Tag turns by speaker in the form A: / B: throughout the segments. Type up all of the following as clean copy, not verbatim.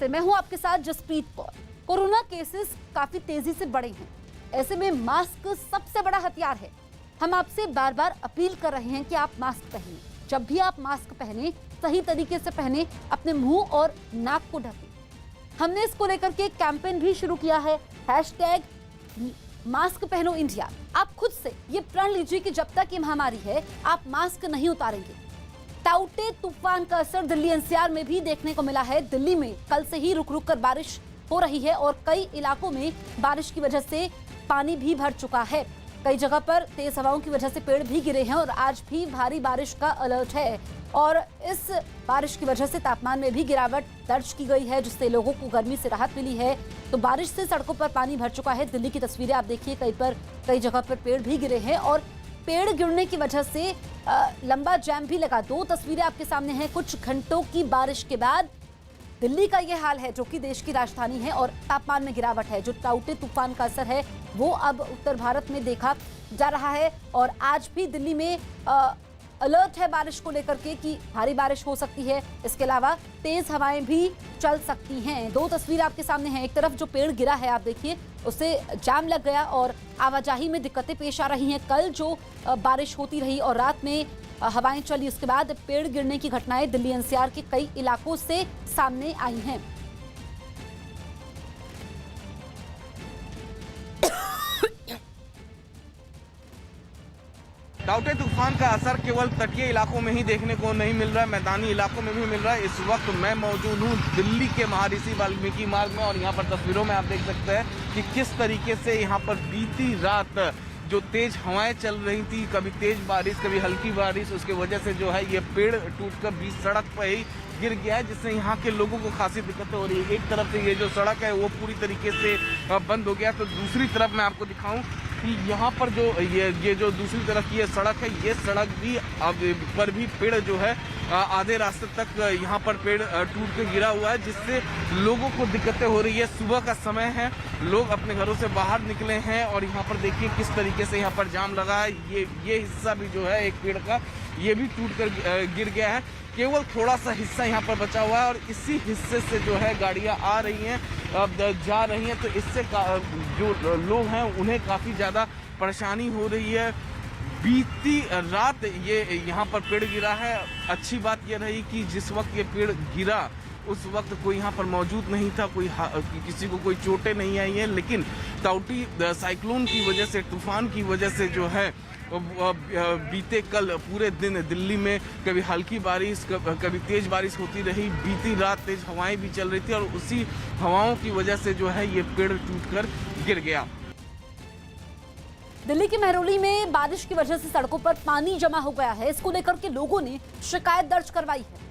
A: नमस्ते, मैं हूं आपके साथ जसप्रीत कौर। कोरोना केसेस काफी तेजी से बढ़े हैं, ऐसे में मास्क सबसे बड़ा हथियार है। हम आपसे बार बार अपील कर रहे हैं कि आप मास्क पहनें। जब भी आप मास्क पहने, सही तरीके से पहने, अपने मुंह और नाक को ढकें। हमने इसको लेकर के कैंपेन भी शुरू किया है, #मास्क पहनो इंडिया। आप खुद से ये प्रण लीजिए कि जब तक ये महामारी है, आप मास्क नहीं उतारेंगे। ताउते तूफान का असर दिल्ली एनसीआर में भी देखने को मिला है। दिल्ली में कल से ही रुक रुक कर बारिश हो रही है और कई इलाकों में बारिश की वजह से पानी भी भर चुका है। कई जगह पर तेज हवाओं की वजह से पेड़ भी गिरे हैं और आज भी भारी बारिश का अलर्ट है। और इस बारिश की वजह से तापमान में भी गिरावट दर्ज की गई है, जिससे लोगों को गर्मी से राहत मिली है। तो बारिश से सड़कों पर पानी भर चुका है। दिल्ली की तस्वीरें आप देखिए, कई जगह पर पेड़ भी गिरे हैं और पेड़ गिरने की वजह से लंबा जैम भी लगा। 2 तस्वीरें आपके सामने हैं। कुछ घंटों की बारिश के बाद दिल्ली का ये हाल है, जो कि देश की राजधानी है, और तापमान में गिरावट है। जो ताउते तूफान का असर है वो अब उत्तर भारत में देखा जा रहा है और आज भी दिल्ली में अलर्ट है बारिश को लेकर के कि भारी बारिश हो सकती है। इसके अलावा तेज हवाएं भी चल सकती हैं। 2 तस्वीर आपके सामने हैं। एक तरफ जो पेड़ गिरा है आप देखिए, उससे जाम लग गया और आवाजाही में दिक्कतें पेश आ रही हैं। कल जो बारिश होती रही और रात में हवाएं चली, उसके बाद पेड़ गिरने की घटनाएं दिल्ली एनसीआर के कई इलाकों से सामने आई हैं।
B: ताउते तूफान का असर केवल तटीय इलाकों में ही देखने को नहीं मिल रहा है, मैदानी इलाकों में भी मिल रहा है। इस वक्त मैं मौजूद हूँ दिल्ली के महर्षि वाल्मीकि मार्ग में और यहाँ पर तस्वीरों में आप देख सकते हैं कि किस तरीके से यहाँ पर बीती रात जो तेज हवाएं चल रही थी, कभी तेज बारिश कभी हल्की बारिश, उसके वजह से जो है ये पेड़ टूटकर बीच सड़क पर ही गिर गया है, जिससे यहाँ के लोगों को खासी दिक्कतें हो रही है। एक तरफ से ये जो सड़क है वो पूरी तरीके से बंद हो गया, तो दूसरी तरफ मैं आपको दिखाऊं कि यहाँ पर जो ये जो दूसरी तरफ की ये सड़क है, ये सड़क भी पर भी पेड़ जो है आधे रास्ते तक यहाँ पर पेड़ टूट के गिरा हुआ है, जिससे लोगों को दिक्कतें हो रही है। सुबह का समय है, लोग अपने घरों से बाहर निकले हैं और यहाँ पर देखिए किस तरीके से यहाँ पर जाम लगा है। ये हिस्सा भी जो है एक पेड़ का, ये भी टूट कर गिर गया है। केवल थोड़ा सा हिस्सा यहाँ पर बचा हुआ है और इसी हिस्से से जो है गाड़ियाँ आ रही हैं, जा रही हैं, तो इससे जो लोग हैं उन्हें काफ़ी ज़्यादा परेशानी हो रही है। बीती रात ये यहाँ पर पेड़ गिरा है। अच्छी बात यह रही कि जिस वक्त ये पेड़ गिरा उस वक्त कोई यहाँ पर मौजूद नहीं था, किसी को कोई चोटें नहीं आई हैं, लेकिन ताउती साइक्लोन की वजह से, तूफान की वजह से जो है बीते कल पूरे दिन दिल्ली में कभी हल्की बारिश कभी तेज बारिश होती रही। बीती रात तेज हवाएं भी चल रही थी और उसी हवाओं की वजह से जो है ये पेड़ टूटकर गिर गया।
A: दिल्ली के मेहरौली में बारिश की वजह से सड़कों पर पानी जमा हो गया है। इसको लेकर के लोगों ने शिकायत दर्ज करवाई है।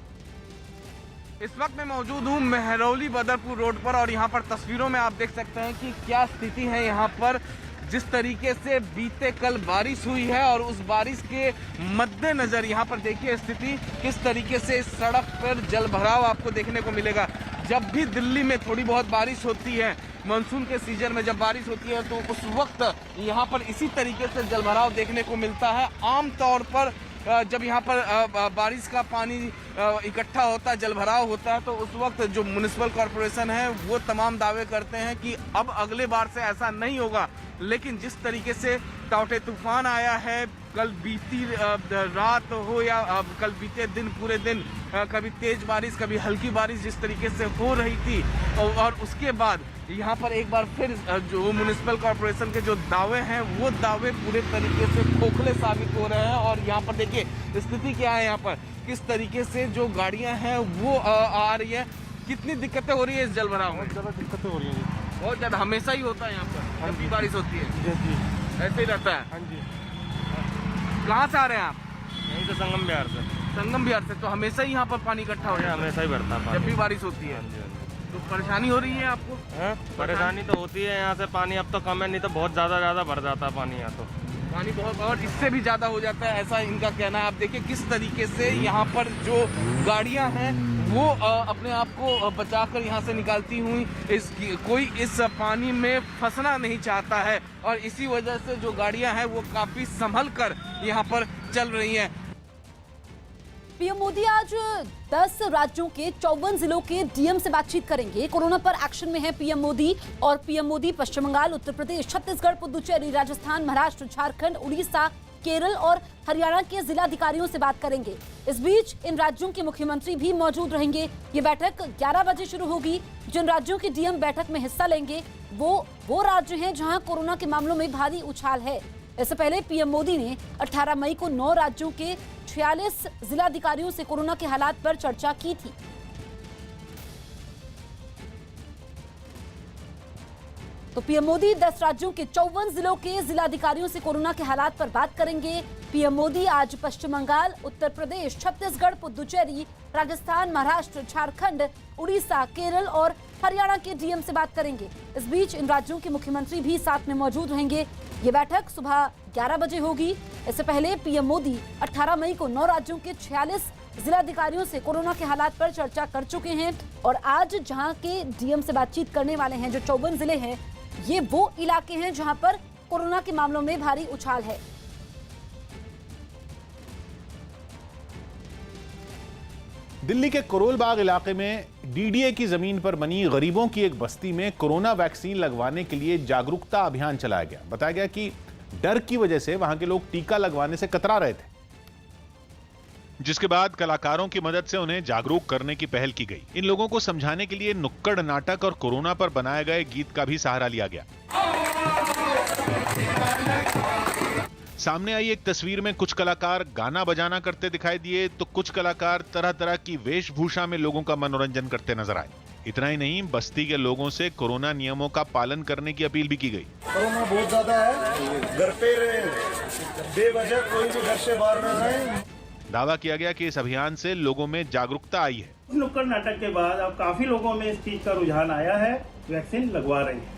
B: इस वक्त मैं मौजूद हूँ मेहरौली बदरपुर रोड पर और यहाँ पर तस्वीरों में आप देख सकते हैं कि क्या स्थिति है यहाँ पर। जिस तरीके से बीते कल बारिश हुई है और उस बारिश के मद्देनजर यहाँ पर देखिए स्थिति किस तरीके से सड़क पर जल भराव आपको देखने को मिलेगा। जब भी दिल्ली में थोड़ी बहुत बारिश होती है, मानसून के सीजन में जब बारिश होती है, तो उस वक्त यहाँ पर इसी तरीके से जल भराव देखने को मिलता है। आम तौर पर जब यहाँ पर बारिश का पानी इकट्ठा होता है, जल भराव होता है, तो उस वक्त जो म्युनिसिपल कॉरपोरेशन है वो तमाम दावे करते हैं कि अब अगले बार से ऐसा नहीं होगा। लेकिन जिस तरीके से ताउते तूफान आया है, कल बीती रात हो या कल बीते दिन पूरे दिन कभी तेज बारिश कभी हल्की बारिश जिस तरीके से हो रही थी, और उसके बाद यहाँ पर एक बार फिर जो म्युनिसिपल कॉरपोरेशन के जो दावे हैं वो दावे पूरे तरीके से खोखले साबित हो रहे हैं। और यहाँ पर देखिए स्थिति क्या है, यहाँ पर किस तरीके से जो गाड़ियाँ हैं वो आ रही है। कितनी दिक्कतें हो रही है इस जल भराव में?
C: बहुत ज़्यादा दिक्कतें हो रही है।
B: बहुत ज़्यादा, हमेशा ही होता है यहाँ पर जब भी बारिश होती है?
C: जी
B: ऐसे ही रहता है।
C: हाँ जी।
B: कहाँ से आ रहे हैं आप?
C: यहीं से संगम बिहार से।
B: संगम बिहार से। तो हमेशा ही यहाँ पर पानी इकट्ठा हो जाता है?
C: हमेशा ही बढ़ता है
B: जब भी बारिश होती है। तो परेशानी हो रही है आपको?
C: परेशानी तो होती है यहाँ से। पानी अब तो कम है, नहीं तो बहुत ज़्यादा भर जाता है पानी यहाँ तो।
B: पानी बहुत, और इससे भी ज़्यादा हो जाता है, ऐसा इनका कहना है। आप देखिए किस तरीके से यहाँ पर जो गाड़ियाँ हैं वो अपने आप को बचाकर यहाँ से निकालती हुई, कोई इस पानी में फंसना नहीं चाहता है और इसी वजह से जो गाड़ियाँ हैं वो काफ़ी संभल कर यहाँ पर चल रही हैं।
A: पीएम मोदी आज 10 राज्यों के 54 जिलों के डीएम से बातचीत करेंगे। कोरोना पर एक्शन में है पीएम मोदी। और पीएम मोदी पश्चिम बंगाल, उत्तर प्रदेश, छत्तीसगढ़, पुदुचेरी, राजस्थान, महाराष्ट्र, झारखंड, उड़ीसा, केरल और हरियाणा के जिलाधिकारियों से बात करेंगे। इस बीच इन राज्यों के मुख्यमंत्री भी मौजूद रहेंगे। ये बैठक 11 बजे शुरू होगी। जिन राज्यों के डीएम बैठक में हिस्सा लेंगे वो राज्य हैं जहां कोरोना के मामलों में भारी उछाल है। इससे पहले पीएम मोदी ने 18 मई को 9 राज्यों के 46 जिलाधिकारियों से कोरोना के हालात पर चर्चा की थी। तो पीएम मोदी 10 राज्यों के 54 जिलों के जिलाधिकारियों से कोरोना के हालात पर बात करेंगे। पीएम मोदी आज पश्चिम बंगाल, उत्तर प्रदेश, छत्तीसगढ़, पुदुचेरी, राजस्थान, महाराष्ट्र, झारखंड, उड़ीसा, केरल और हरियाणा के डीएम से बात करेंगे। इस बीच इन राज्यों के मुख्यमंत्री भी साथ में मौजूद रहेंगे। ये बैठक सुबह 11 बजे होगी। इससे पहले पीएम मोदी 18 मई को 9 राज्यों के 46 जिलाधिकारियों से कोरोना के हालात पर चर्चा कर चुके हैं। और आज जहां के डीएम से बातचीत करने वाले हैं, जो 54 जिले हैं, ये वो इलाके हैं जहां पर कोरोना के मामलों में भारी उछाल है।
D: दिल्ली के करोल बाग इलाके में डीडीए की जमीन पर बनी गरीबों की एक बस्ती में कोरोना वैक्सीन लगवाने के लिए जागरूकता अभियान चलाया गया। बताया गया कि डर की वजह से वहां के लोग टीका लगवाने से कतरा रहे थे, जिसके बाद कलाकारों की मदद से उन्हें जागरूक करने की पहल की गई। इन लोगों को समझाने के लिए नुक्कड़ नाटक और कोरोना पर बनाए गए गीत का भी सहारा लिया गया। सामने आई एक तस्वीर में कुछ कलाकार गाना बजाना करते दिखाई दिए, तो कुछ कलाकार तरह तरह की वेशभूषा में लोगों का मनोरंजन करते नजर आए। इतना ही नहीं, बस्ती के लोगों से कोरोना नियमों का पालन करने की अपील भी की गई।
E: कोरोना बहुत ज्यादा है, घर पे रहे, बेवजह कोई भी घर से बाहर न जाए।
D: दावा किया गया कि इस अभियान से लोगों में जागरूकता आई है।
F: नुक्कड़ नाटक के बाद अब काफी लोगों में इस चीज का रुझान आया है, वैक्सीन लगवा रहे हैं।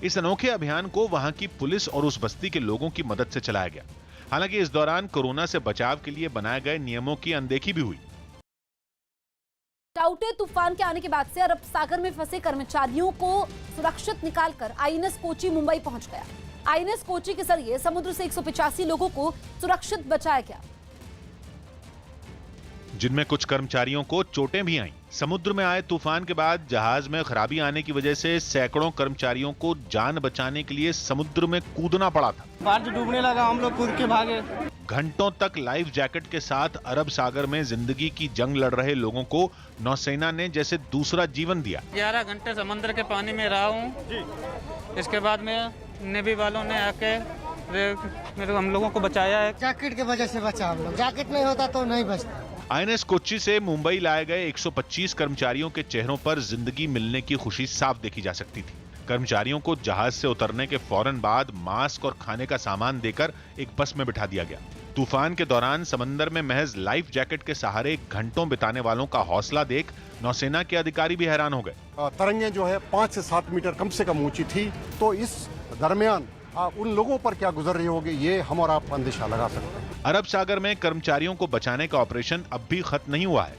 D: इस अनोखे अभियान को वहां की पुलिस और उस बस्ती के लोगों की मदद से चलाया गया। हालांकि इस दौरान कोरोना से बचाव के लिए बनाए गए नियमों की अनदेखी भी हुई।
A: टाउटे तूफान के आने के बाद से अरब सागर में फंसे कर्मचारियों को सुरक्षित निकालकर आईएनएस कोची मुंबई पहुंच गया। आईएनएस कोची के जरिए समुद्र से 185 लोगों को सुरक्षित बचाया गया,
D: जिनमें कुछ कर्मचारियों को चोटें भी आईं। समुद्र में आए तूफान के बाद जहाज में खराबी आने की वजह से सैकड़ों कर्मचारियों को जान बचाने के लिए समुद्र में कूदना पड़ा था।
F: बाढ़ डूबने लगा, हम लोग कूद के भागे।
D: घंटों तक लाइफ जैकेट के साथ अरब सागर में जिंदगी की जंग लड़ रहे लोगों को नौसेना ने जैसे दूसरा जीवन दिया।
G: 11 घंटे समुद्र के पानी में रहा हूँ। इसके बाद में नेवी वालों ने आके मेरे हम लोगों को बचाया है।
H: जैकेट की वजह से बचा हम लोग, जैकेट नहीं होता तो नहीं बचता।
D: आईएनएस कोच्चि से मुंबई लाए गए 125 कर्मचारियों के चेहरों पर जिंदगी मिलने की खुशी साफ देखी जा सकती थी। कर्मचारियों को जहाज से उतरने के फौरन बाद मास्क और खाने का सामान देकर एक बस में बिठा दिया गया। तूफान के दौरान समंदर में महज लाइफ जैकेट के सहारे घंटों बिताने वालों का हौसला देख नौसेना के अधिकारी भी हैरान हो गए।
E: तरंगें जो है 5 से 7 मीटर कम से कम ऊंची थी, तो इस दरमियान उन लोगों पर क्या गुजर रही होगी, ये हम और आप अंदेशा लगा सकते हैं।
D: अरब सागर में कर्मचारियों को बचाने का ऑपरेशन अब भी खत्म नहीं हुआ है,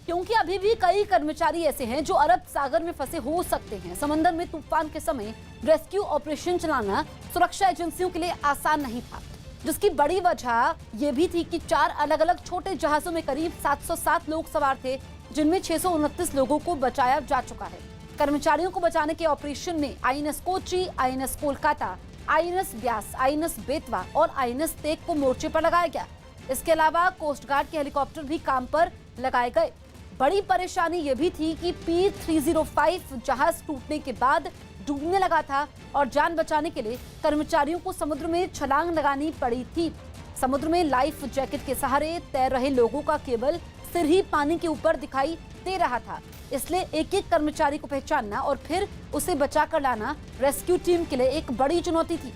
A: क्योंकि अभी भी कई कर्मचारी ऐसे हैं जो अरब सागर में फंसे हो सकते हैं। समंदर में तूफान के समय रेस्क्यू ऑपरेशन चलाना सुरक्षा एजेंसियों के लिए आसान नहीं था, जिसकी बड़ी वजह यह भी थी कि 4 अलग अलग छोटे जहाजों में करीब 707 लोग सवार थे, जिनमें 629 लोगों को बचाया जा चुका है। कर्मचारियों को बचाने के ऑपरेशन में INS Kochi, INS Kolkata, INS Beas, INS Betwa और आईएनएस तेग को मोर्चे पर लगाया गया। इसके अलावा कोस्ट गार्ड के हेलीकॉप्टर भी काम पर लगाए गए। बड़ी परेशानी यह भी थी कि P305 जहाज टूटने के बाद डूबने लगा था और जान बचाने के लिए कर्मचारियों को समुद्र में छलांग लगानी पड़ी थी। समुद्र में लाइफ जैकेट के सहारे तैर रहे लोगों का केवल सिर ही पानी के ऊपर दिखाई दे रहा था, इसलिए एक एक कर्मचारी को पहचानना और फिर उसे बचाकर लाना रेस्क्यू टीम के लिए एक बड़ी चुनौती थी।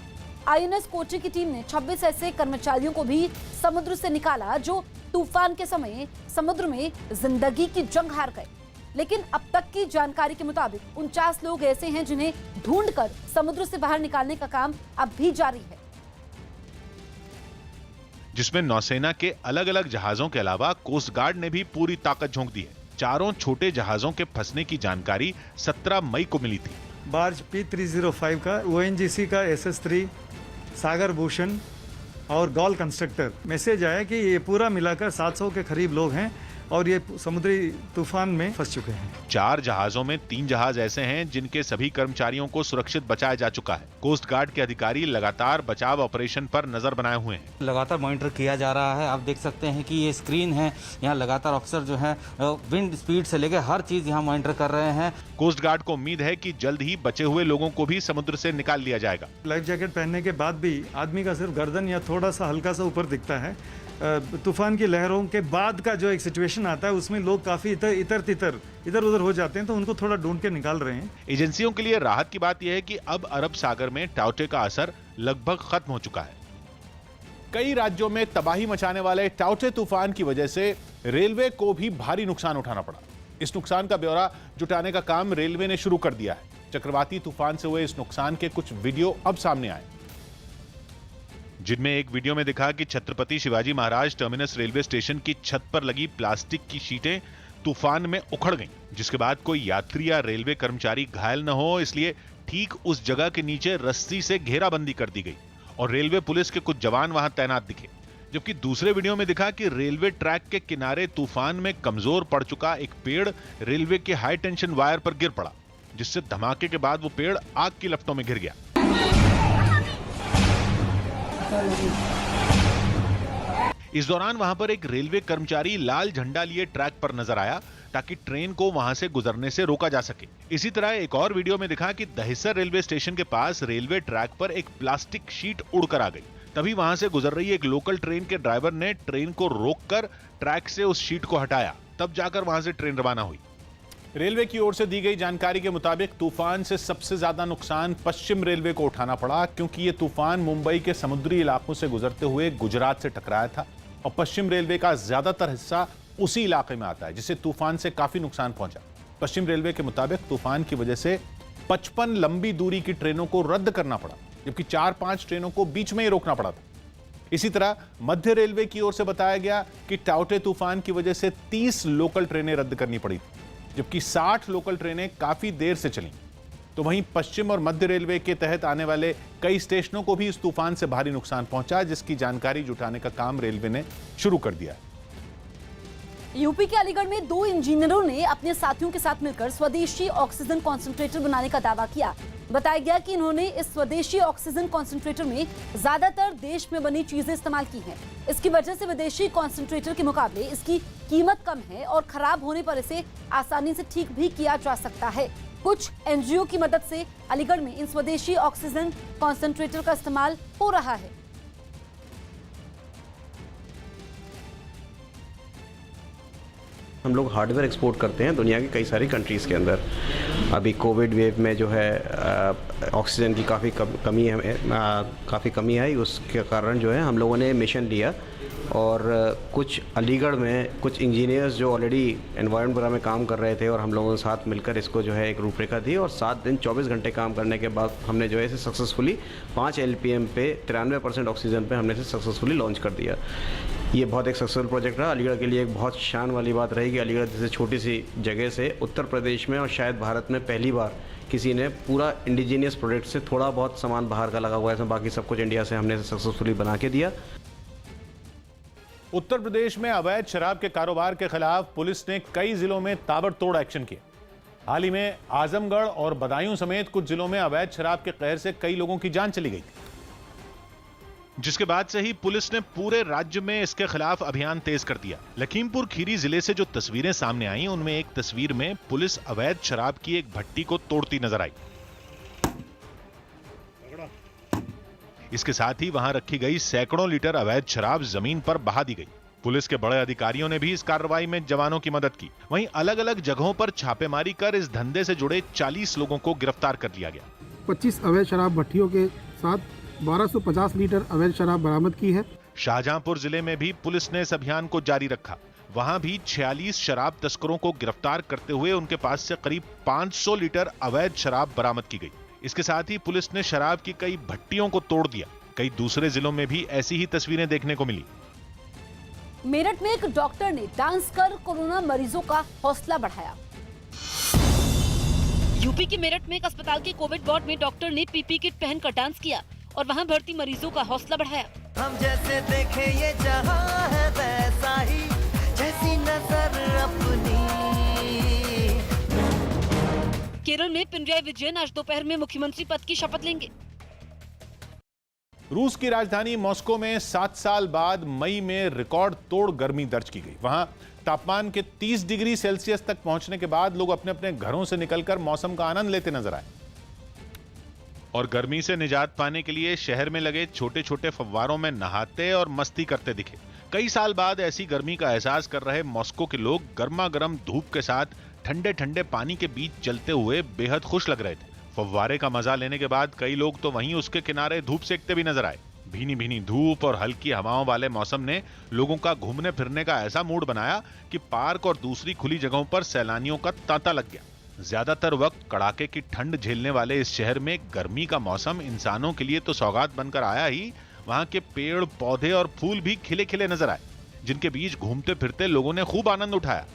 A: आईएनएस कोची की टीम ने 26 ऐसे कर्मचारियों को भी समुद्र से निकाला जो तूफान के समय समुद्र में जिंदगी की जंग हार गए। लेकिन अब तक की जानकारी के मुताबिक 49 लोग ऐसे हैं जिन्हें ढूंढकर समुद्र से बाहर निकालने का काम अब भी जारी है,
D: जिसमें नौसेना के अलग अलग जहाजों के अलावा कोस्ट गार्ड ने भी पूरी ताकत झोंक दी है। 4 छोटे जहाजों के फंसने की जानकारी 17 मई को मिली थी।
I: बार्ज P305 का ONGC का SS3 सागर भूषण और गॉल कंस्ट्रक्टर। मैसेज आया कि ये पूरा मिलाकर 700 के करीब लोग हैं और ये समुद्री तूफान में फंस चुके हैं।
D: 4 जहाजों में 3 जहाज ऐसे हैं जिनके सभी कर्मचारियों को सुरक्षित बचाया जा चुका है। कोस्ट गार्ड के अधिकारी लगातार बचाव ऑपरेशन पर नजर बनाए हुए हैं।
J: लगातार मॉनिटर किया जा रहा है। आप देख सकते हैं कि ये स्क्रीन है, यहाँ लगातार ऑफिसर जो है विंड स्पीड से लेकर हर चीज यहाँ मॉनिटर कर रहे हैं।
D: कोस्ट गार्ड को उम्मीद है कि जल्द ही बचे हुए लोगों को भी समुद्र से निकाल लिया जाएगा।
I: लाइफ जैकेट पहनने के बाद भी आदमी का सिर्फ गर्दन या थोड़ा सा हल्का सा ऊपर दिखता है। तूफान की लहरों के बाद का जो एक सिचुएशन आता है उसमें लोग काफी इधर उधर हो जाते हैं, तो उनको थोड़ा ढूंढ के निकाल रहे हैं।
D: एजेंसियों के लिए राहत की बात यह है कि अब अरब सागर में टाउटे का असर लगभग खत्म हो चुका है। कई राज्यों में तबाही मचाने वाले टाउटे तूफान की वजह से रेलवे को भी भारी नुकसान उठाना पड़ा। इस नुकसान का ब्यौरा जुटाने का काम रेलवे ने शुरू कर दिया है। चक्रवाती तूफान से हुए इस नुकसान के कुछ वीडियो अब सामने आए, जिनमें एक वीडियो में दिखा कि Chhatrapati Shivaji Maharaj terminus railway station की छत पर लगी प्लास्टिक की शीटें तूफान में उखड़ गईं, जिसके बाद कोई यात्री या रेलवे कर्मचारी घायल न हो इसलिए ठीक उस जगह के नीचे रस्सी से घेराबंदी कर दी गई और रेलवे पुलिस के कुछ जवान वहां तैनात दिखे। जबकि दूसरे वीडियो में दिखा कि रेलवे ट्रैक के किनारे तूफान में कमजोर पड़ चुका एक पेड़ रेलवे के हाई टेंशन वायर पर गिर पड़ा, जिससे धमाके के बाद वो पेड़ आग की लपटों में घिर गया। इस दौरान वहां पर एक रेलवे कर्मचारी लाल झंडा लिए ट्रैक पर नजर आया ताकि ट्रेन को वहां से गुजरने से रोका जा सके। इसी तरह एक और वीडियो में दिखा कि दहिसर रेलवे स्टेशन के पास रेलवे ट्रैक पर एक प्लास्टिक शीट उड़कर आ गई। तभी वहां से गुजर रही एक लोकल ट्रेन के ड्राइवर ने ट्रेन को रोककर ट्रैक से उस शीट को हटाया, तब जाकर वहां से ट्रेन रवाना हुई। रेलवे की ओर से दी गई जानकारी के मुताबिक तूफान से सबसे ज्यादा नुकसान पश्चिम रेलवे को उठाना पड़ा, क्योंकि ये तूफान मुंबई के समुद्री इलाकों से गुजरते हुए गुजरात से टकराया था और पश्चिम रेलवे का ज्यादातर हिस्सा उसी इलाके में आता है, जिससे तूफान से काफी नुकसान पहुंचा। पश्चिम रेलवे के मुताबिक तूफान की वजह से 55 लंबी दूरी की ट्रेनों को रद्द करना पड़ा, जबकि 4-5 ट्रेनों को बीच में ही रोकना पड़ा था। इसी तरह मध्य रेलवे की ओर से बताया गया कि टाउटे तूफान की वजह से 30 लोकल ट्रेनें रद्द करनी पड़ी थी, जबकि 60 लोकल ट्रेनें काफी देर से चली। तो वहीं पश्चिम और मध्य रेलवे के तहत आने वाले कई स्टेशनों को भी इस तूफान से भारी नुकसान पहुंचा, जिसकी जानकारी जुटाने का काम रेलवे ने शुरू कर दिया है।
A: यूपी के अलीगढ़ में 2 इंजीनियरों ने अपने साथियों के साथ मिलकर स्वदेशी ऑक्सीजन कॉन्सेंट्रेटर बनाने का दावा किया। बताया गया कि इन्होंने इस स्वदेशी ऑक्सीजन कॉन्सेंट्रेटर में ज्यादातर देश में बनी चीजें इस्तेमाल की हैं। इसकी वजह से विदेशी कॉन्सेंट्रेटर के मुकाबले इसकी कीमत कम है और खराब होने पर इसे आसानी से ठीक भी किया जा सकता है। कुछ एनजीओ की मदद से अलीगढ़ में इन स्वदेशी ऑक्सीजन कॉन्सेंट्रेटर का इस्तेमाल हो रहा है।
K: हम लोग हार्डवेयर एक्सपोर्ट करते हैं दुनिया की कई सारी कंट्रीज़ के अंदर। अभी कोविड वेव में जो है ऑक्सीजन की काफ़ी कमी आई, उसके कारण जो है हम लोगों ने मिशन लिया और कुछ अलीगढ़ में कुछ इंजीनियर्स जो ऑलरेडी एनवायरनमेंट वगैरह में काम कर रहे थे और हम लोगों के साथ मिलकर इसको जो है एक रूपरेखा दी और 7 दिन 24 घंटे काम करने के बाद हमने जो है इसे सक्सेसफुली 5 LPM पे 93% ऑक्सीजन पे हमने इसे सक्सेसफुली लॉन्च कर दिया। ये बहुत एक सक्सेसफुल प्रोजेक्ट रहा। अलीगढ़ के लिए एक बहुत शान वाली बात रहेगी। अलीगढ़ जैसे छोटी सी जगह से उत्तर प्रदेश में और शायद भारत में पहली बार किसी ने पूरा इंडिजीनियस प्रोडक्ट से थोड़ा बहुत सामान बाहर का लगा हुआ है, इसमें बाकी सब कुछ इंडिया से हमने सक्सेसफुली बना के दिया।
D: उत्तर प्रदेश में अवैध शराब के कारोबार के खिलाफ पुलिस ने कई जिलों में ताबड़तोड़ एक्शन किया। हाल ही में आजमगढ़ और बदायूं समेत कुछ जिलों में अवैध शराब के कहर से कई लोगों की जान चली गई थी, जिसके बाद से ही पुलिस ने पूरे राज्य में इसके खिलाफ अभियान तेज कर दिया। लखीमपुर खीरी जिले से जो तस्वीरें सामने आई, उनमें एक तस्वीर में पुलिस अवैध शराब की एक भट्टी को तोड़ती नजर आई। इसके साथ ही वहां रखी गई सैकड़ों लीटर अवैध शराब जमीन पर बहा दी गई। पुलिस के बड़े अधिकारियों ने भी इस कार्रवाई में जवानों की मदद की। वहीं अलग अलग जगहों पर छापेमारी कर इस धंधे से जुड़े 40 लोगों को गिरफ्तार कर लिया गया।
L: 25 अवैध शराब भट्टियों के साथ 1250 लीटर अवैध शराब बरामद की है।
D: शाहजहांपुर जिले में भी पुलिस ने इस अभियान को जारी रखा। वहां भी 46 शराब तस्करों को गिरफ्तार करते हुए उनके पास से करीब 500 लीटर अवैध शराब बरामद की गई। इसके साथ ही पुलिस ने शराब की कई भट्टियों को तोड़ दिया। कई दूसरे जिलों में भी ऐसी ही तस्वीरें देखने को मिली।
A: मेरठ में एक डॉक्टर ने डांस कर कोरोना मरीजों का हौसला बढ़ाया। यूपी के मेरठ में एक अस्पताल के कोविड वार्ड में डॉक्टर ने पीपी किट पहनकर डांस किया और वहां भर्ती मरीजों का हौसला बढ़ाया।
M: हम जैसे देखे ये जहां है वैसा ही, जैसी नजर अपनी।
A: केरल में पिनराई विजयन आज दोपहर में मुख्यमंत्री पद की शपथ लेंगे।
D: रूस की राजधानी मॉस्को में 7 साल बाद मई में रिकॉर्ड तोड़ गर्मी दर्ज की गई। वहां तापमान के 30 डिग्री सेल्सियस तक पहुंचने के बाद लोग अपने अपने घरों से निकलकर मौसम का आनंद लेते नजर आए और गर्मी से निजात पाने के लिए शहर में लगे छोटे छोटे फव्वारों में नहाते और मस्ती करते दिखे। कई साल बाद ऐसी गर्मी का एहसास कर रहे मॉस्को के लोग गर्मा गर्म धूप के साथ ठंडे ठंडे पानी के बीच चलते हुए बेहद खुश लग रहे थे। फव्वारे का मजा लेने के बाद कई लोग तो वहीं उसके किनारे धूप सेकते भी नजर आए। भीनी भीनी धूप और हल्की हवाओं वाले मौसम ने लोगों का घूमने फिरने का ऐसा मूड बनाया कि पार्क और दूसरी खुली जगहों पर सैलानियों का तांता लग गया। ज्यादातर वक्त कड़ाके की ठंड झेलने वाले इस शहर में गर्मी का मौसम इंसानों के लिए तो सौगात बनकर आया ही, वहां के पेड़ पौधे और फूल भी खिले खिले नजर आए, जिनके बीच घूमते फिरते लोगों ने खूब आनंद उठाया।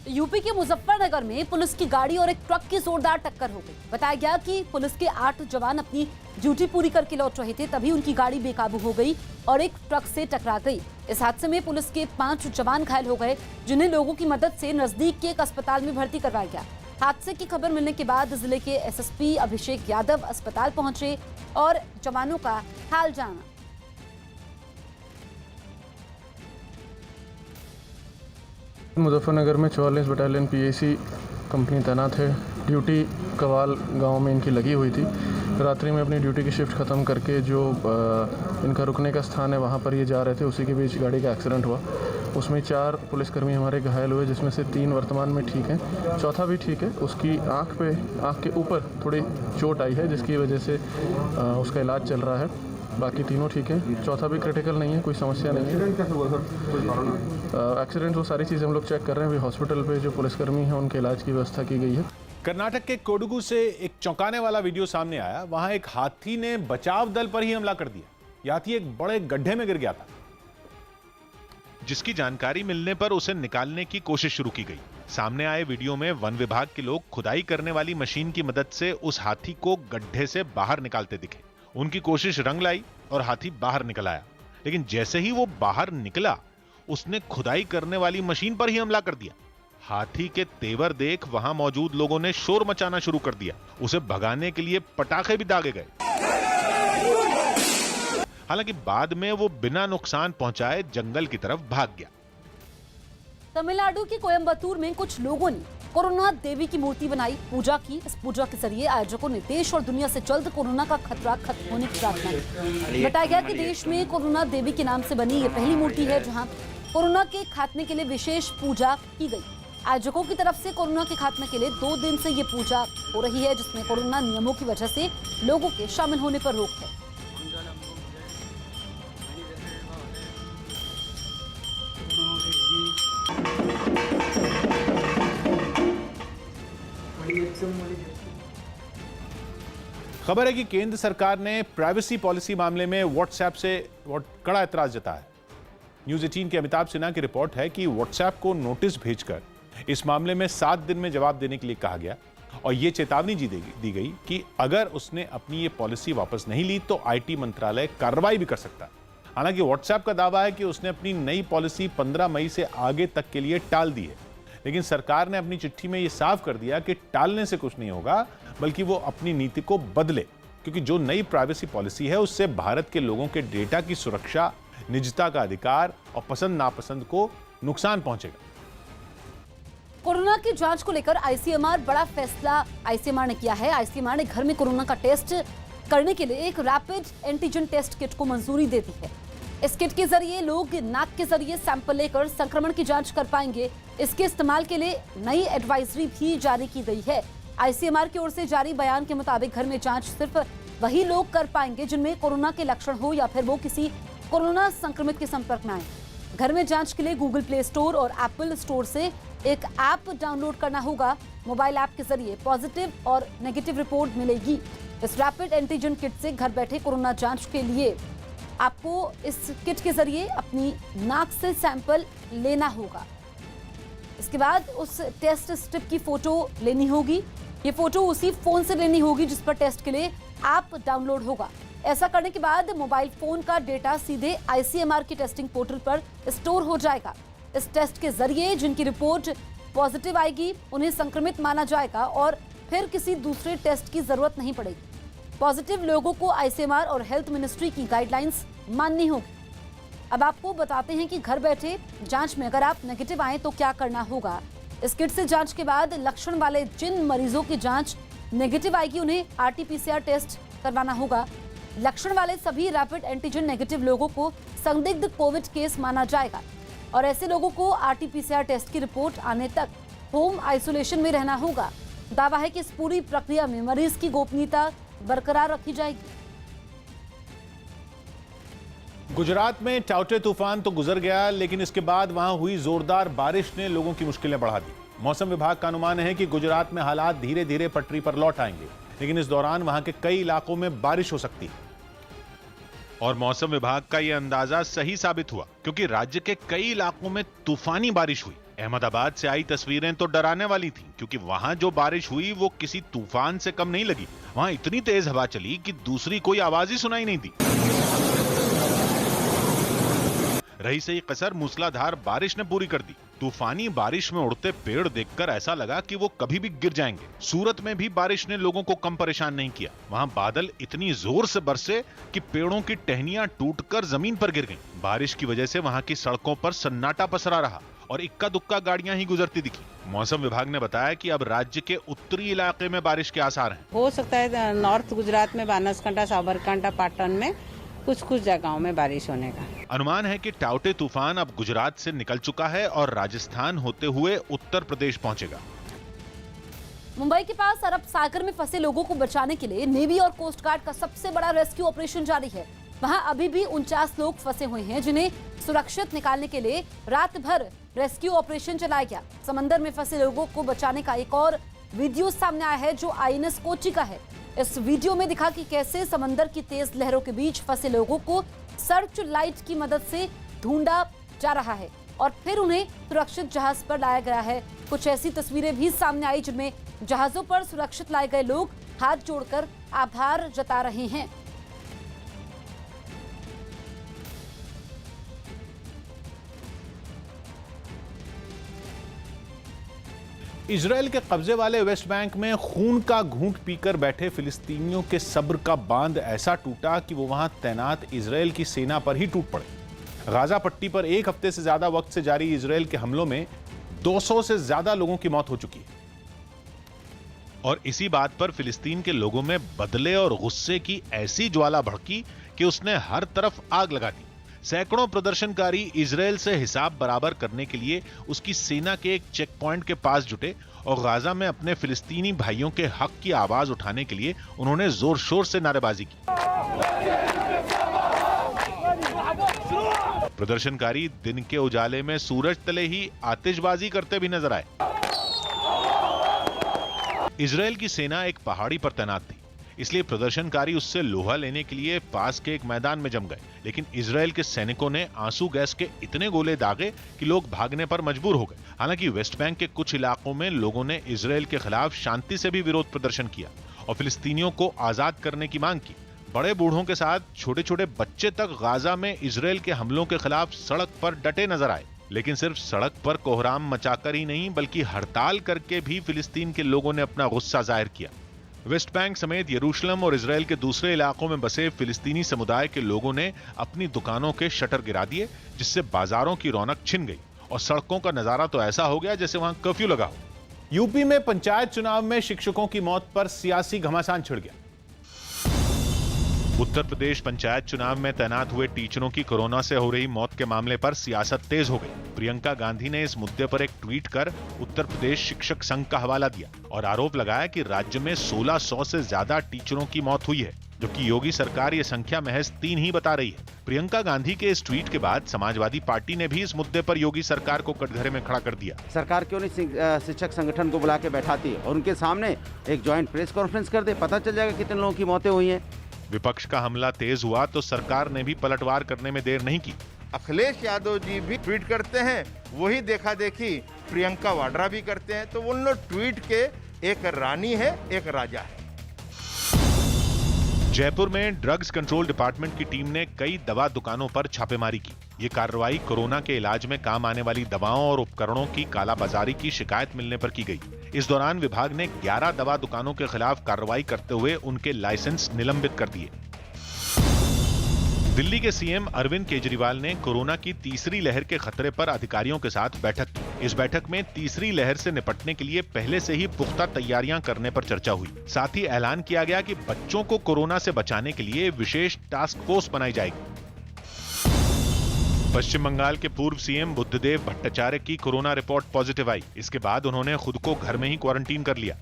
A: यूपी के मुजफ्फरनगर में पुलिस की गाड़ी और एक ट्रक की जोरदार टक्कर हो गई। बताया गया कि पुलिस के 8 जवान अपनी ड्यूटी पूरी करके लौट रहे थे, तभी उनकी गाड़ी बेकाबू हो गई और एक ट्रक से टकरा गई। इस हादसे में पुलिस के 5 जवान घायल हो गए, जिन्हें लोगों की मदद से नजदीक के एक अस्पताल में भर्ती करवाया गया। हादसे की खबर मिलने के बाद जिले के एसएसपी अभिषेक यादव अस्पताल पहुंचे और जवानों का हाल जाना।
N: मुजफ्फरनगर में 44 बटालियन पीएसी कंपनी तैनात है। ड्यूटी कवाल गांव में इनकी लगी हुई थी। रात्रि में अपनी ड्यूटी की शिफ्ट ख़त्म करके जो इनका रुकने का स्थान है वहां पर ये जा रहे थे, उसी के बीच गाड़ी का एक्सीडेंट हुआ। उसमें 4 पुलिसकर्मी हमारे घायल हुए, जिसमें से 3 वर्तमान में ठीक हैं, चौथा भी ठीक है। उसकी आँख के ऊपर थोड़ी चोट आई है, जिसकी वजह से उसका इलाज चल रहा है। बाकी तीनों ठीक है, चौथा भी क्रिटिकल नहीं है, कोई समस्या नहीं है। एक्सीडेंट वो सारी चीज़ें हम लोग चेक कर रहे हैं। अभी हॉस्पिटल पे जो पुलिसकर्मी हैं उनके इलाज की व्यवस्था की गई है।
D: कर्नाटक के कोडगु से एक चौंकाने वाला वीडियो सामने आया। वहां एक हाथी ने बचाव दल पर ही हमला कर दिया। यह हाथी एक बड़े गड्ढे में गिर गया था, जिसकी जानकारी मिलने पर उसे निकालने की कोशिश शुरू की गई। सामने आए वीडियो में वन विभाग के लोग खुदाई करने वाली मशीन की मदद से उस हाथी को गड्ढे से बाहर निकालते दिखे। उनकी कोशिश रंग लाई और हाथी बाहर निकल आया, लेकिन जैसे ही वो बाहर निकला उसने खुदाई करने वाली मशीन पर ही हमला कर दिया। हाथी के तेवर देख वहां मौजूद लोगों ने शोर मचाना शुरू कर दिया। उसे भगाने के लिए पटाखे भी दागे गए। हालांकि बाद में वो बिना नुकसान पहुंचाए जंगल की तरफ भाग गया।
A: तमिलनाडु के कोयम्बतूर में कुछ लोगों ने कोरोना देवी की मूर्ति बनाई, पूजा की। इस पूजा के जरिए आयोजकों ने देश और दुनिया से जल्द कोरोना का खतरा खत्म होने की प्रार्थना की। बताया गया कि देश में कोरोना देवी के नाम से बनी ये पहली मूर्ति है जहां कोरोना के खात्मे के लिए विशेष पूजा की गई। आयोजकों की तरफ से कोरोना के खात्मे के लिए 2 दिन से ये पूजा हो रही है, जिसमें कोरोना नियमों की वजह से लोगों के शामिल होने पर रोक है।
D: खबर है कि केंद्र सरकार ने प्राइवेसी पॉलिसी मामले में व्हाट्सएप से कड़ा एतराज जताया है। न्यूज़ 18 के अमिताभ सिन्हा की रिपोर्ट है कि व्हाट्सएप को नोटिस भेजकर इस मामले में 7 दिन में जवाब देने के लिए कहा गया और यह चेतावनी दी गई कि अगर उसने अपनी ये पॉलिसी वापस नहीं ली तो आईटी मंत्रालय कार्रवाई भी कर सकता है। हालांकि व्हाट्सएप का दावा है कि उसने अपनी नई पॉलिसी 15 मई से आगे तक के लिए टाल दी है, लेकिन सरकार ने अपनी चिट्ठी में यह साफ कर दिया कि टालने से कुछ नहीं होगा, बल्कि वो अपनी नीति को बदले, क्योंकि जो नई प्राइवेसी पॉलिसी है उससे भारत के लोगों के डेटा की सुरक्षा, निजता का अधिकार और पसंद नापसंद को नुकसान पहुंचेगा।
A: कोरोना की जांच को लेकर आईसीएमआर बड़ा फैसला आईसीएमआर ने किया है। आईसीएमआर ने घर में कोरोना का टेस्ट करने के लिए एक रैपिड एंटीजन टेस्ट किट को मंजूरी दे दी है। इस किट के जरिए लोग नाक के जरिए सैंपल लेकर संक्रमण की जांच कर पाएंगे। इसके इस्तेमाल के लिए नई एडवाइजरी भी जारी की गई है। आईसीएमआर की ओर से जारी बयान के मुताबिक घर में जांच सिर्फ वही लोग कर पाएंगे जिनमें कोरोना के लक्षण हो या फिर वो किसी कोरोना संक्रमित के संपर्क में आए। घर में जांच के लिए गूगल प्ले स्टोर और एप्पल स्टोर से एक ऐप डाउनलोड करना होगा। मोबाइल ऐप के जरिए पॉजिटिव और नेगेटिव रिपोर्ट मिलेगी। इस रैपिड एंटीजन किट से घर बैठे कोरोना जांच के लिए आपको इस किट के जरिए अपनी नाक से सैंपल लेना होगा। इसके बाद उस टेस्ट स्ट्रिप की फोटो लेनी होगी। ये फोटो उसी फोन से लेनी होगी जिस पर टेस्ट के लिए ऐप डाउनलोड होगा। ऐसा करने के बाद मोबाइल फोन का डेटा सीधे आईसीएमआर की टेस्टिंग पोर्टल पर स्टोर हो जाएगा। इस टेस्ट के जरिए जिनकी रिपोर्ट पॉजिटिव आएगी उन्हें संक्रमित माना जाएगा और फिर किसी दूसरे टेस्ट की जरूरत नहीं पड़ेगी। पॉजिटिव लोगों को आईसीएमआर और हेल्थ मिनिस्ट्री की गाइडलाइंस माननी होगी। अब आपको बताते हैं कि घर बैठे जांच में अगर आप नेगेटिव आए तो क्या करना होगा। इस किट से जांच के बाद लक्षण वाले जिन मरीजों की जांच नेगेटिव आएगी उन्हें आरटीपीसीआर टेस्ट करवाना होगा। लक्षण वाले सभी रैपिड एंटीजन नेगेटिव लोगों को संदिग्ध कोविड केस माना जाएगा और ऐसे लोगों को आरटीपीसीआर टेस्ट की रिपोर्ट आने तक होम आइसोलेशन में रहना होगा। दावा है कि इस पूरी प्रक्रिया में मरीज की गोपनीयता बरकरार रखी जाएगी।
D: गुजरात में टाउटे तूफान तो गुजर गया, लेकिन इसके बाद वहां हुई जोरदार बारिश ने लोगों की मुश्किलें बढ़ा दी। मौसम विभाग का अनुमान है कि गुजरात में हालात धीरे धीरे पटरी पर लौट आएंगे, लेकिन इस दौरान वहां के कई इलाकों में बारिश हो सकती है।
O: और मौसम विभाग का यह अंदाजा सही साबित हुआ, क्योंकि राज्य के कई इलाकों में तूफानी बारिश हुई। अहमदाबाद से आई तस्वीरें तो डराने वाली थीं, क्योंकि वहां जो बारिश हुई वो किसी तूफान से कम नहीं लगी। वहां इतनी तेज हवा चली कि दूसरी कोई आवाज ही सुनाई नहीं दी। रही सही कसर मूसलाधार बारिश ने पूरी कर दी। तूफानी बारिश में उड़ते पेड़ देखकर ऐसा लगा कि वो कभी भी गिर जाएंगे। सूरत में भी बारिश ने लोगों को कम परेशान नहीं किया। वहां बादल इतनी जोर से बरसे कि पेड़ों की टहनियां टूटकर जमीन पर गिर गईं। बारिश की वजह से वहां की सड़कों पर सन्नाटा पसरा रहा और इक्का दुक्का गाड़ियां ही गुजरती दिखी। मौसम विभाग ने बताया कि अब राज्य के उत्तरी इलाके में बारिश के आसार हैं।
P: हो सकता है नॉर्थ गुजरात में बनासकांठा, साबरकांठा, पाटन में कुछ जगहों में बारिश होने का
O: अनुमान है कि टाउटे तूफान अब गुजरात से निकल चुका है और राजस्थान होते हुए उत्तर प्रदेश पहुंचेगा।
A: मुंबई के पास अरब सागर में फंसे लोगों को बचाने के लिए नेवी और कोस्ट गार्ड का सबसे बड़ा रेस्क्यू ऑपरेशन जारी है। वहां अभी भी 49 लोग फंसे हुए हैं, जिन्हें सुरक्षित निकालने के लिए रात भर रेस्क्यू ऑपरेशन चलाया गया। समंदर में फंसे लोगों को बचाने का एक और वीडियो सामने आया है, जो आईएनएस कोची का है। इस वीडियो में दिखा कि कैसे समंदर की तेज लहरों के बीच फंसे लोगों को सर्च लाइट की मदद से ढूंढा जा रहा है और फिर उन्हें सुरक्षित जहाज पर लाया गया है। कुछ ऐसी तस्वीरें भी सामने आई जिनमें जहाजों पर सुरक्षित लाए गए लोग हाथ जोड़कर आभार जता रहे हैं।
D: इजराइल के कब्जे वाले वेस्ट बैंक में खून का घूंट पीकर बैठे फिलिस्तीनियों के सब्र का बांध ऐसा टूटा कि वो वहां तैनात इजराइल की सेना पर ही टूट पड़े। गाजा पट्टी पर एक हफ्ते से ज्यादा वक्त से जारी इजराइल के हमलों में 200 से ज्यादा लोगों की मौत हो चुकी है।
O: और इसी बात पर फिलिस्तीन के लोगों में बदले और गुस्से की ऐसी ज्वाला भड़की कि उसने हर तरफ आग लगा दी। सैकड़ों प्रदर्शनकारी इजराइल से हिसाब बराबर करने के लिए उसकी सेना के एक चेक पॉइंट के पास जुटे और गाजा में अपने फिलिस्तीनी भाइयों के हक की आवाज उठाने के लिए उन्होंने जोर शोर से नारेबाजी की। प्रदर्शनकारी दिन के उजाले में सूरज तले ही आतिशबाजी करते भी नजर आए। इजराइल की सेना एक पहाड़ी पर तैनात थी, इसलिए प्रदर्शनकारी उससे लोहा लेने के लिए पास के एक मैदान में जम गए। लेकिन इजराइल के सैनिकों ने आंसू गैस के इतने गोले दागे कि लोग भागने पर मजबूर हो गए। हालांकि वेस्ट बैंक के कुछ इलाकों में लोगों ने इजराइल के खिलाफ शांति से भी विरोध प्रदर्शन किया और फिलिस्तीनियों को आजाद करने की मांग की। बड़े बूढ़ों के साथ छोटे छोटे बच्चे तक गाजा में इजराइल के हमलों के खिलाफ सड़क पर डटे नजर आए। लेकिन सिर्फ सड़क पर कोहराम मचाकर ही नहीं, बल्कि हड़ताल करके भी फिलिस्तीन के लोगों ने अपना गुस्सा जाहिर किया। वेस्ट बैंक समेत यरूशलेम और इजराइल के दूसरे इलाकों में बसे फिलिस्तीनी समुदाय के लोगों ने अपनी दुकानों के शटर गिरा दिए, जिससे बाजारों की रौनक छिन गई और सड़कों का नजारा तो ऐसा हो गया जैसे वहां कर्फ्यू लगा हो।
D: यूपी में पंचायत चुनाव में शिक्षकों की मौत पर सियासी घमासान छिड़ गया।
O: उत्तर प्रदेश पंचायत चुनाव में तैनात हुए टीचरों की कोरोना से हो रही मौत के मामले पर सियासत तेज हो गई। प्रियंका गांधी ने इस मुद्दे पर एक ट्वीट कर उत्तर प्रदेश शिक्षक संघ का हवाला दिया और आरोप लगाया कि राज्य में 1600 से ज्यादा टीचरों की मौत हुई है, जबकि योगी सरकार ये संख्या महज 3 ही बता रही है। प्रियंका गांधी के इस ट्वीट के बाद समाजवादी पार्टी ने भी इस मुद्दे पर योगी सरकार को कटघरे में खड़ा कर दिया।
Q: सरकार क्यों नहीं शिक्षक संगठन को बुला के बैठाती और उनके सामने एक ज्वाइंट प्रेस कॉन्फ्रेंस कर दे, पता चल जाएगा कितने लोगों की मौतें हुई हैं।
O: विपक्ष का हमला तेज हुआ तो सरकार ने भी पलटवार करने में देर नहीं की।
R: अखिलेश यादव जी भी ट्वीट करते हैं, वही देखा देखी प्रियंका वाड्रा भी करते हैं, तो उन लोग ट्वीट के एक रानी है एक राजा है।
O: जयपुर में ड्रग्स कंट्रोल डिपार्टमेंट की टीम ने कई दवा दुकानों पर छापेमारी की। ये कार्रवाई कोरोना के इलाज में काम आने वाली दवाओं और उपकरणों की कालाबाजारी की शिकायत मिलने पर की गई। इस दौरान विभाग ने 11 दवा दुकानों के खिलाफ कार्रवाई करते हुए उनके लाइसेंस निलंबित कर दिए। दिल्ली के सीएम अरविंद केजरीवाल ने कोरोना की तीसरी लहर के खतरे पर अधिकारियों के साथ बैठक की। इस बैठक में तीसरी लहर से निपटने के लिए पहले से ही पुख्ता तैयारियां करने पर चर्चा हुई। साथ ही ऐलान किया गया कि बच्चों को कोरोना से बचाने के लिए विशेष टास्क फोर्स बनाई जाएगी। पश्चिम बंगाल के पूर्व सीएम बुद्धदेव भट्टाचार्य की कोरोना रिपोर्ट पॉजिटिव आई। इसके बाद उन्होंने खुद को घर में ही क्वारंटीन कर लिया।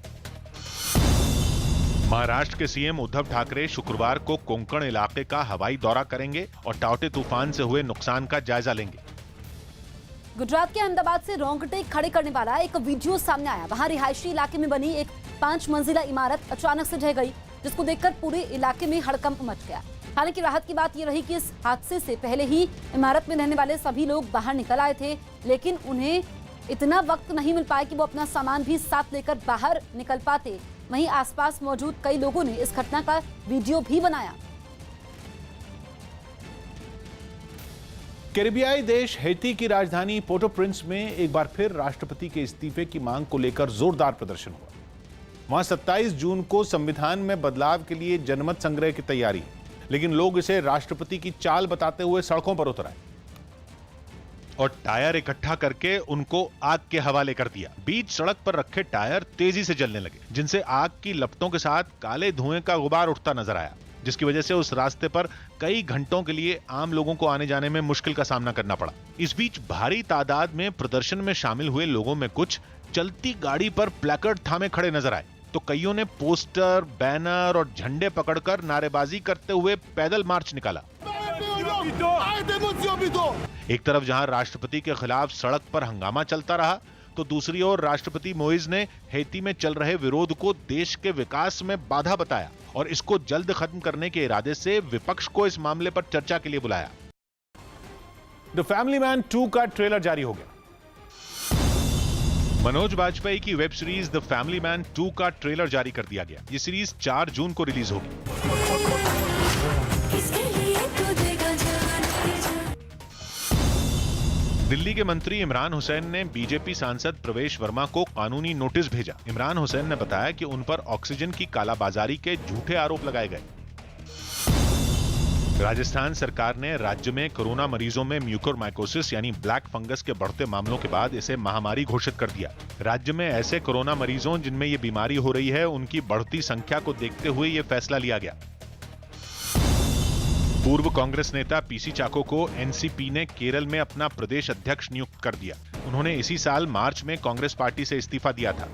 O: महाराष्ट्र के सीएम उद्धव ठाकरे शुक्रवार को कोंकण इलाके का हवाई दौरा करेंगे और टाउटे तूफान से हुए नुकसान का जायजा लेंगे।
A: गुजरात के अहमदाबाद से रोंगटे खड़े करने वाला एक वीडियो सामने आया। वहां रिहायशी इलाके में बनी एक 5 मंजिला इमारत अचानक से ढह गई, जिसको देखकर पूरे इलाके में हड़कंप मच गया। हालांकि राहत की बात यह रही कि इस हादसे से पहले ही इमारत में रहने वाले सभी लोग बाहर निकल आए थे, लेकिन उन्हें इतना वक्त नहीं मिल पाया कि वो अपना सामान भी साथ लेकर बाहर निकल पाते। वहीं आसपास मौजूद कई लोगों ने इस घटना का वीडियो भी बनाया।
D: कैरिबियाई देश हैती की राजधानी पोर्टो प्रिंस में एक बार फिर राष्ट्रपति के इस्तीफे की मांग को लेकर जोरदार प्रदर्शन हुआ। वहां 27 जून को संविधान में बदलाव के लिए जनमत संग्रह की तैयारी है, लेकिन लोग इसे राष्ट्रपति की चाल बताते हुए सड़कों पर उतर आए
O: और टायर इकट्ठा करके उनको आग के हवाले कर दिया। बीच सड़क पर रखे टायर तेजी से जलने लगे, जिनसे आग की लपटों के साथ काले धुएं का गुबार उठता नजर आया, जिसकी वजह से उस रास्ते पर कई घंटों के लिए आम लोगों को आने जाने में मुश्किल का सामना करना पड़ा। इस बीच भारी तादाद में प्रदर्शन में शामिल हुए लोगों में कुछ चलती गाड़ी पर प्लेकार्ड थामे खड़े नजर आए, तो कईयों ने पोस्टर, बैनर और झंडे पकड़कर नारेबाजी करते हुए पैदल मार्च निकाला। एक तरफ जहां राष्ट्रपति के खिलाफ सड़क पर हंगामा चलता रहा, तो दूसरी ओर राष्ट्रपति मोइज ने हैती में चल रहे विरोध को देश के विकास में बाधा बताया और इसको जल्द खत्म करने के इरादे से विपक्ष को इस मामले पर चर्चा के लिए बुलाया।
D: द फैमिली मैन 2 का ट्रेलर जारी हो गया।
O: मनोज बाजपेयी की web series the family man 2 का ट्रेलर जारी कर दिया गया। ये सीरीज 4 जून को रिलीज होगी। दिल्ली के मंत्री इमरान हुसैन ने बीजेपी सांसद प्रवेश वर्मा को कानूनी नोटिस भेजा। इमरान हुसैन ने बताया कि उन पर ऑक्सीजन की कालाबाजारी के झूठे आरोप लगाए गए। राजस्थान सरकार ने राज्य में कोरोना मरीजों में म्यूकोरमाइकोसिस यानी ब्लैक फंगस के बढ़ते मामलों के बाद इसे महामारी घोषित कर दिया। राज्य में ऐसे कोरोना मरीजों जिनमें ये बीमारी हो रही है, उनकी बढ़ती संख्या को देखते हुए ये फैसला लिया गया। पूर्व कांग्रेस नेता पीसी चाको को एनसीपी ने केरल में अपना प्रदेश अध्यक्ष नियुक्त कर दिया। उन्होंने इसी साल मार्च में कांग्रेस पार्टी से इस्तीफा दिया था।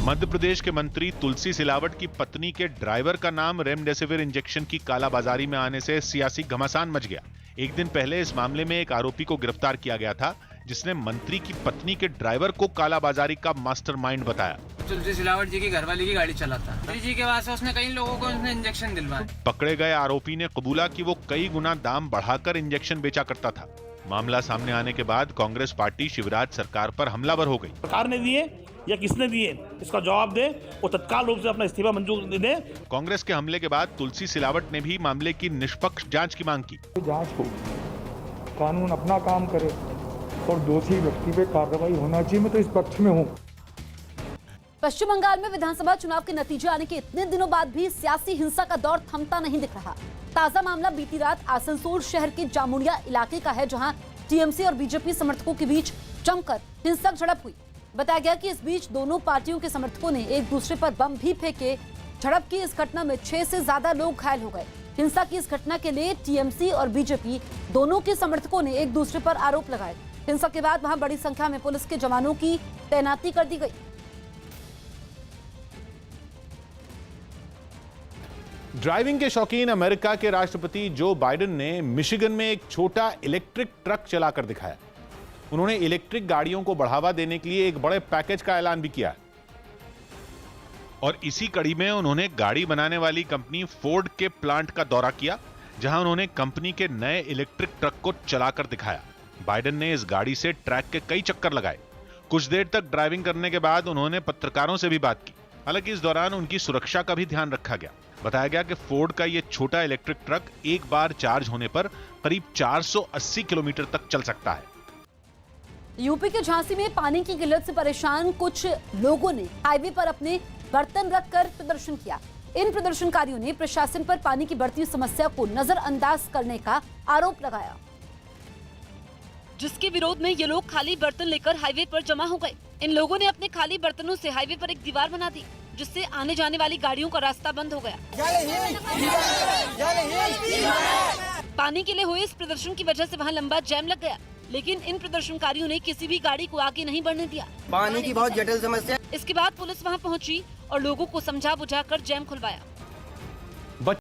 O: मध्य प्रदेश के मंत्री तुलसी सिलावट की पत्नी के ड्राइवर का नाम रेमडेसिविर इंजेक्शन की कालाबाजारी में आने से सियासी घमासान मच गया। एक दिन पहले इस मामले में एक आरोपी को गिरफ्तार किया गया था, जिसने मंत्री की पत्नी के ड्राइवर को कालाबाजारी का मास्टरमाइंड बताया।
S: तुलसी सिलावट जी की घरवाली की गाड़ी चलाता है जी के पास, उसने कई लोगों को उसने इंजेक्शन दिलवाया।
O: पकड़े गए आरोपी ने कबूला कि वो कई गुना दाम बढ़ाकर इंजेक्शन बेचा करता था। मामला सामने आने के बाद कांग्रेस पार्टी शिवराज सरकार पर हमलावर हो गई।
F: सरकार ने दिए या किसने दिए, इसका जवाब दे, वो तत्काल रूप से अपना इस्तीफा मंजूर दे।
O: कांग्रेस के हमले के बाद तुलसी सिलावट ने भी मामले की निष्पक्ष जांच की मांग की।
T: जांच हो, कानून अपना काम करे और दोषी व्यक्ति पे कार्रवाई होना चाहिए। मैं तो इस पक्ष में हूँ।
A: पश्चिम बंगाल में विधानसभा चुनाव के नतीजे आने के इतने दिनों बाद भी सियासी हिंसा का दौर थमता नहीं दिख रहा। ताजा मामला बीती रात आसनसोल शहर के जामुड़िया इलाके का है, जहां टीएमसी और बीजेपी समर्थकों के बीच जमकर हिंसक झड़प हुई। बताया गया कि इस बीच दोनों पार्टियों के समर्थकों ने एक दूसरे पर बम भी फेंके। झड़प की इस घटना में 6 से ज्यादा लोग घायल हो गए। हिंसा की इस घटना के लिए टीएमसी और बीजेपी दोनों के समर्थकों ने एक दूसरे पर आरोप लगाए। हिंसा के बाद वहां बड़ी संख्या में पुलिस के जवानों की तैनाती कर दी गई।
D: ड्राइविंग के शौकीन अमेरिका के राष्ट्रपति जो बाइडेन ने मिशिगन में एक छोटा इलेक्ट्रिक ट्रक चलाकर दिखाया। उन्होंने इलेक्ट्रिक गाड़ियों को बढ़ावा देने के लिए एक बड़े पैकेज का ऐलान भी किया।
O: और इसी कड़ी में उन्होंने गाड़ी बनाने वाली कंपनी फोर्ड के प्लांट का दौरा किया, जहां उन्होंने कंपनी के नए इलेक्ट्रिक ट्रक को चलाकर दिखाया। बाइडेन ने इस गाड़ी से ट्रैक के कई चक्कर लगाए। कुछ देर तक ड्राइविंग करने के बाद उन्होंने पत्रकारों से भी बात की। हालांकि इस दौरान उनकी सुरक्षा का भी ध्यान रखा गया। बताया गया कि फोर्ड का ये छोटा इलेक्ट्रिक ट्रक एक बार चार्ज होने पर करीब 480 किलोमीटर तक चल सकता है।
A: यूपी के झांसी में पानी की किल्लत से परेशान कुछ लोगों ने हाईवे पर अपने बर्तन रखकर प्रदर्शन किया। इन प्रदर्शनकारियों ने प्रशासन पर पानी की बढ़ती समस्या को नजरअंदाज करने का आरोप लगाया, जिसके विरोध में ये लोग खाली बर्तन लेकर हाईवे पर जमा हो गए। इन लोगों ने अपने खाली बर्तनों से हाईवे पर एक दीवार बना दी, जिससे आने जाने वाली गाड़ियों का रास्ता बंद हो गया। पानी के लिए हुए इस प्रदर्शन की वजह से वहां लंबा जैम लग गया, लेकिन इन प्रदर्शनकारियों ने किसी भी गाड़ी को आगे नहीं बढ़ने दिया।
H: पानी की बहुत जटिल समस्या।
A: इसके बाद पुलिस वहां पहुंची और लोगों को समझा बुझाकर जैम खुलवाया।